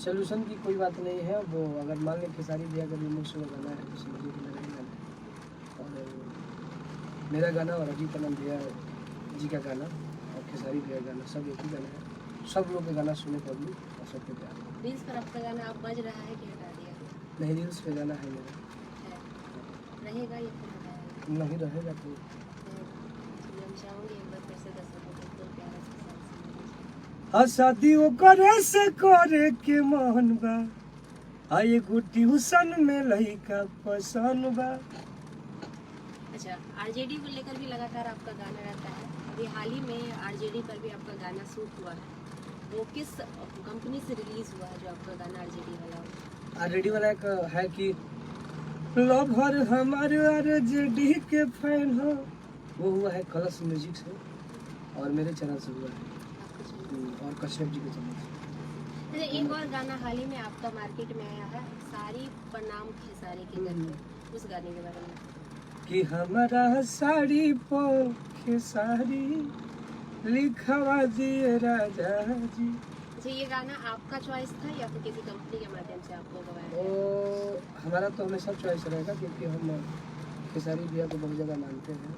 Solution की कोई बात नहीं है। वो अगर मान लें खेसारी भैया का इमोशनल गाना है तो समझिए कि मेरा ही गाना है, और मेरा गाना और अजीत आनंद भैया जी का गाना और खेसारी भैया का गाना सब एक ही गाना है। सब लोग का गाना सुने पब्लिक और सबके प्यार। रील्स पर आपका गाना अब बज रहा है कि हटा दिया? नहीं, रील्स पे गाना है मेरा। रहेगा या फिर हटाएगा? नहीं रहेगा तो हम चाहूँगी एक बार फिर से दर्शकों को तो प्यारा सा सॉन्ग सुनाइए। हाँ शादी करे से करे के मन बा, आए गुटी हुसन में लइका पसंद बा। अच्छा, आरजेडी को लेकर भी लगातार आपका गाना रहता है। अभी हाल ही में आरजेडी पर भी आपका गाना शूट हुआ है, वो किस कंपनी से रिलीज हुआ है जो आपका गाना आरजेडी वाला हो? आरजेडी वाला एक है कि लवर हमारे आरजेडी के फैन हो, वो हुआ है कलश म्यूजिक से और मेरे चैनल से हुआ है और कश्यप जी के चैनल से। अच्छा, एक और गाना हाल ही में आपका मार्केट में आया है, साड़ी प्रणाम खेसारी के करके, उस गाने के बारे में कि हमारा साड़ी पो खेसारी लिखवा दिए राजा जी। अच्छा, ये गाना आपका चॉइस था या फिर किसी कंपनी के माध्यम से आपको गवाया? तो हमारा तो हमेशा चॉइस रहेगा क्योंकि हम खेसारी भैया को बहुत ज़्यादा मानते हैं।